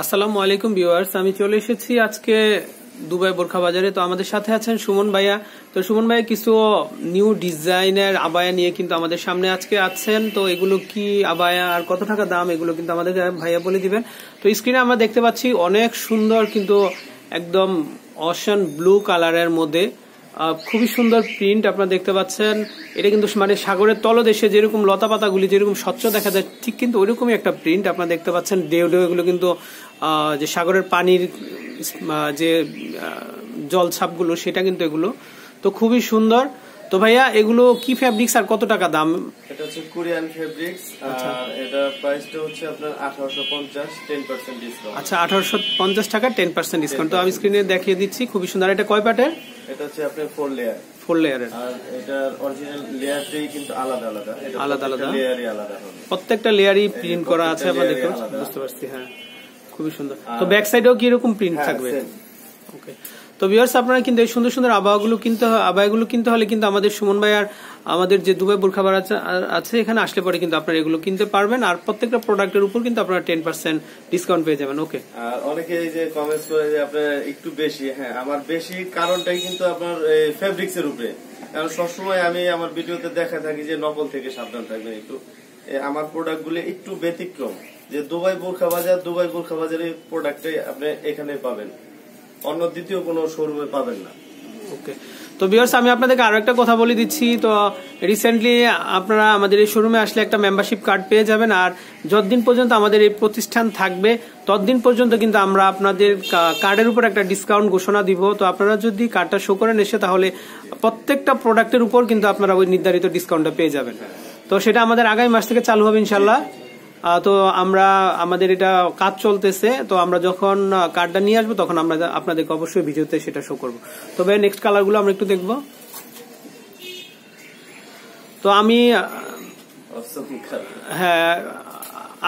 আসসালামু আলাইকুম ভিউয়ার্স, আমি চলে এসেছি আজকে দুবাই বোরখা বাজারে। তো আমাদের সাথে আছেন সুমন ভাইয়া। তো সুমন ভাইয়া কিছু নিউ ডিজাইনের আবায়া নিয়ে কিন্তু আমাদের সামনে আজকে আছেন। তো এগুলো কি আবায়া আর কত টাকা দাম এগুলো কিন্তু আমাদের ভাইয়া বলে দিবেন। তো স্ক্রিনে আমরা দেখতে পাচ্ছি অনেক সুন্দর কিন্তু একদম অশান ব্লু কালারের মধ্যে খুবই সুন্দর প্রিন্ট আপনারা দেখতে পাচ্ছেন। এটা কিন্তু মানে সাগরের তলদেশে যেরকম লতা পাতাগুলি যেরকম স্বচ্ছ দেখা যায় ঠিক কিন্তু ওইরকমই একটা প্রিন্ট আপনারা দেখতে পাচ্ছেন। ঢেউ ঢেউ এগুলো কিন্তু যে সাগরের পানির যে জলছাপগুলো সেটা কিন্তু এগুলো তো খুবই সুন্দর। তো ভাইয়া এগুলো কি ফেব্রিক্স আর কত টাকা দাম? এটা হচ্ছে কোরিয়ান ফেব্রিক্স। এটা প্রাইসটা হচ্ছে আপনার 1850, 10% ডিসকাউন্ট। আচ্ছা, 1850 টাকা 10% ডিসকাউন্ট। তো আমি স্ক্রিনে দেখিয়ে দিচ্ছি, খুবই সুন্দর। এটা কয় পার্টের? এটা হচ্ছে আপনার 4 লেয়ার। 4 লেয়ারের। আর এটার অরিজিনাল লেয়ারটাই কিন্তু আলাদা আলাদা। এটা আলাদা আলাদা লেয়ারই আলাদা হবে। প্রত্যেকটা লেয়ারই প্রিন্ট করা আছে আপনারা দেখতে বুঝতে পারছি। হ্যাঁ, খুবই সুন্দর। তো ব্যাক সাইডেও কি এরকম প্রিন্ট থাকবে? ওকে। তো ভিউয়ার্স, আপনারা কিন্তু এই সুন্দর সুন্দর আবায়াগুলো কিনতে হলে কিন্তু আমাদের সুমন ভাই আর আমাদের যে দুবাই বোরখা বাজার আছে এখানে আসলে পরে কিন্তু আপনারা এগুলো কিনতে পারবেন। আর প্রত্যেকটা প্রোডাক্টের উপর কিন্তু আপনারা 10% ডিসকাউন্ট পেয়ে যাবেন। ওকে। আর অনেকে এই যে কমেন্টস করে যে আপনার একটু বেশি, হ্যাঁ আমার বেশি কারণটাই কিন্তু আপনার ফেব্রিক্স এর উপরে। কারণ সবসময় আমি আমার ভিডিওতে দেখা থাকি যে নকল থেকে সাবধান থাকবেন একটু। আমার প্রোডাক্টগুলো একটু ব্যতিক্রম, যে দুবাই বোরখা বাজারের প্রোডাক্টটাই আপনি এখানে পাবেন, অন্য দ্বিতীয় কোনো শোরুমে পাবেন না। ওকে। তো ভিউয়ার্স, আমি আপনাদেরকে আরো একটা কথা বলে দিচ্ছি। তো রিসেন্টলি আপনারা আমাদের এই শোরুমে আসলে একটা মেম্বারশিপ কার্ড পেয়ে যাবেন। আর যতদিন পর্যন্ত আমাদের এই প্রতিষ্ঠান থাকবে ততদিন পর্যন্ত কিন্তু আমরা আপনাদের কার্ডের উপর একটা ডিসকাউন্ট ঘোষণা দিব। তো আপনারা যদি কার্ডটা শো করেন এসে, তাহলে প্রত্যেকটা প্রোডাক্টের উপর কিন্তু আপনারা ওই নির্ধারিত ডিসকাউন্টটা পেয়ে যাবেন। তো সেটা আমাদের আগামী মাস থেকে চালু হবে ইনশাল্লাহ। তো আমাদের এটা কাজ চলতেছে। তো আমরা যখন কার্ডটা নিয়ে আসবো তখন আমরা আপনাদেরকে অবশ্যই ভিডিওতে সেটা শো করবো। তবে নেক্সট কালার গুলো আমরা একটু দেখবো। তো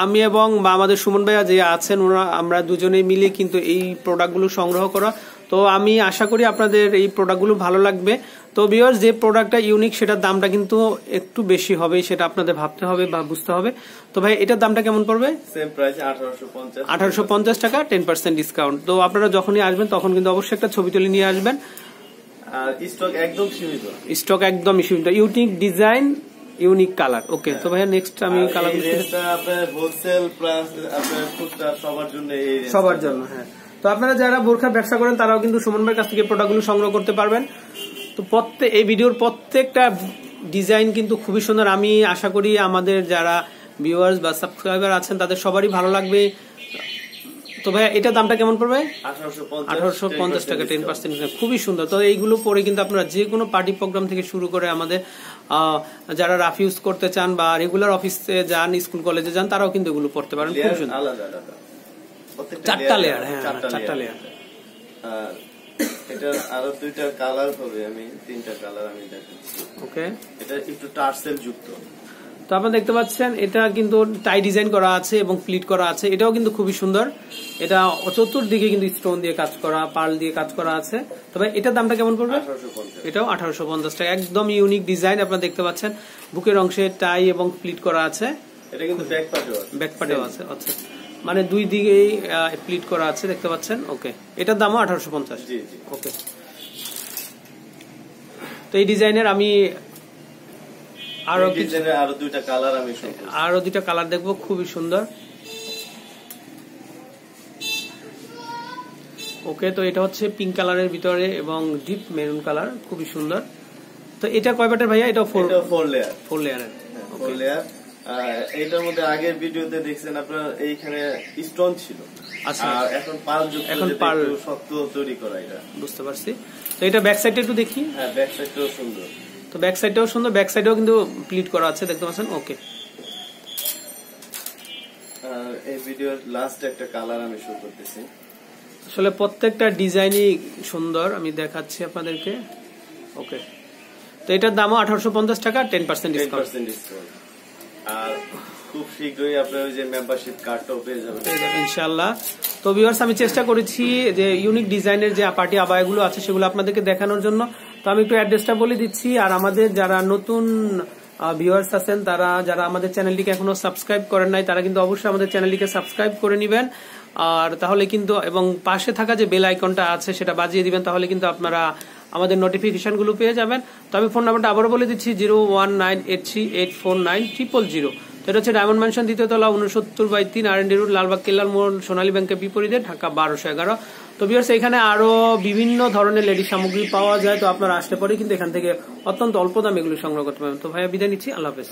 আমি এবং আমাদের সুমন ভাইয়া যে আছেন আমরা দুজনে মিলে কিন্তু এই প্রোডাক্টগুলো সংগ্রহ করা। তো আমি আশা করি আপনাদের এই প্রোডাক্টগুলো ভালো লাগবে। তো ভিউয়ার্স, যে প্রোডাক্টটা ইউনিক সেটার দামটা কিন্তু একটু বেশি হবে, সেটা আপনাদের ভাবতে হবে বা বুঝতে হবে। তো ভাই এটার দামটা কেমন পড়বে? সেম প্রাইস 1850 টাকা 10% ডিসকাউন্ট। তো আপনারা যখনই আসবেন তখন কিন্তু অবশ্যই একটা ছবি তুলে নিয়ে আসবেন। আর স্টক একদম সীমিত, ইউনিক ডিজাইন, ইউনিক কালার। ওকে। তো ভাইয়া নেক্সট আমি কালারগুলো আপনার হোলসেল প্লাস আপনার খুচরা সবার জন্য। হ্যাঁ, তো আপনারা যারা বোরখার ব্যবসা করেন তারাও কিন্তু সুমন ভাইয়ের কাছ থেকে প্রোডাক্টগুলো সংগ্রহ করতে পারবেন। তো এই ভিডিওর প্রত্যেকটা ডিজাইন কিন্তু খুবই সুন্দর। আমি আশা করি আমাদের যারা ভিউয়ার্স বা সাবস্ক্রাইবার আছেন তাদের সবারই ভালো লাগবে। তো ভাইয়া এটার দামটা কেমন পড়বে? 1850 টাকা 10%। খুবই সুন্দর। তো এইগুলো পরে কিন্তু আপনারা যে কোনো পার্টি প্রোগ্রাম থেকে শুরু করে আমাদের যারা রাফ ইউজ করতে চান বা রেগুলার অফিসে যান, স্কুল কলেজে যান, তারাও কিন্তু এগুলো পড়তে পারেন। খুব সুন্দর। 4টা লেয়ার। হ্যাঁ, 4টা লেয়ার। এটা আরো 2টা কালার হবে, আমি 3টা কালার আমি দেখাচ্ছি। ওকে। এটা একটু টার্সেল যুক্ত। তো আপনারা দেখতে পাচ্ছেন এটা কিন্তু টাই ডিজাইন করা আছে এবং প্লিট করা আছে। এটাও কিন্তু খুবই সুন্দর। এটা চতুর্দিকে কিন্তু স্টোন দিয়ে কাজ করা, পার্ল দিয়ে কাজ করা আছে। তবে এটার দামটা কেমন পড়বে? 1850। এটাও 1850 টাকা। একদম ইউনিক ডিজাইন আপনারা দেখতে পাচ্ছেন। বুকের অংশে টাই এবং প্লিট করা আছে। এটা কিন্তু ব্যাক পার্টেও আছে। আচ্ছা, মানে দুই দিকেই প্লিট করা আছে দেখতে পাচ্ছেন। ওকে। এটার দামও 1850। জি জি। ওকে। তো এই ডিজাইনের আমি আরো 2টা কালার আরো 2টা কালার দেখবো, খুবই সুন্দর। ওকে। তো এটা হচ্ছে পিঙ্ক কালারের ভিতরে এবং ডিপ মেরুন কালার, খুবই সুন্দর। তো এটা কয় পার্টের ভাইয়া? এটা 4 লেয়ার। 4 লেয়ারের। 4 লেয়ার। এটার মধ্যে আগের ভিডিওতে দেখছেন আপনার এইখানে স্টোন ছিল। আচ্ছা, আর এখন পার্ল যুক্ত, এখন পার্ল শক্ত তৈরি করা। এটা বুঝতে পারছি। তো এটা ব্যাক সাইডটা একটু দেখি। হ্যাঁ, ব্যাক সাইডটাও সুন্দর। তো ব্যাক সাইডটাও সুন্দর, ব্যাক সাইডেও কিন্তু প্লিট করা আছে দেখতে পাচ্ছেন। ওকে। এই ভিডিওর লাস্ট একটা কালার আমি শো করতেছি। আসলে প্রত্যেকটা ডিজাইনই সুন্দর, আমি দেখাচ্ছি আপনাদেরকে। ওকে। তো এটার দামও 1850 টাকা 10% ডিসকাউন্ট। আর খুব শীঘ্রই আপনারা ওই যে মেম্বারশিপ কার্ডটাও পেয়ে যাবেন ইনশাআল্লাহ। তো ভিউয়ার্স, আমি চেষ্টা করেছি যে ইউনিক ডিজাইনের যে পার্টি আবায়াগুলো আছে সেগুলো আপনাদেরকে দেখানোর জন্য। তো আমি একটু অ্যাড্রেসটা বলে দিচ্ছি। আর আমাদের যারা নতুন ভিউয়ার্স আছেন, যারা আমাদের চ্যানেলটিকে এখনো সাবস্ক্রাইব করেন নাই, তারা কিন্তু অবশ্যই আমাদের চ্যানেলটিকে সাবস্ক্রাইব করে নেবেন। আর তাহলে কিন্তু এবং পাশে থাকা যে বেল আইকনটা আছে সেটা বাজিয়ে দিবেন, তাহলে কিন্তু আপনারা আমাদের নোটিফিকেশনগুলো পেয়ে যাবেন। তো আমি ফোন নাম্বারটা আবারও বলে দিচ্ছি 01983849000। তো এটা হচ্ছে ডায়মন্ড ম্যানশন, দ্বিতীয় তলা, 69/3 R&D রোড, লালবাগ কেল্লার মোড়, সোনালী ব্যাংকের বিপরীতে, ঢাকা 1211। তো ভিউয়ার্স, এখানে আরো বিভিন্ন ধরনের লেডিস সামগ্রী পাওয়া যায়। তো আপনারা আসলে পরে কিন্তু এখান থেকে অত্যন্ত অল্প দামে এগুলো সংগ্রহ করতে পারবেন। তো ভাইয়া বিদায় নিচ্ছি, আল্লাহ হাফেজ।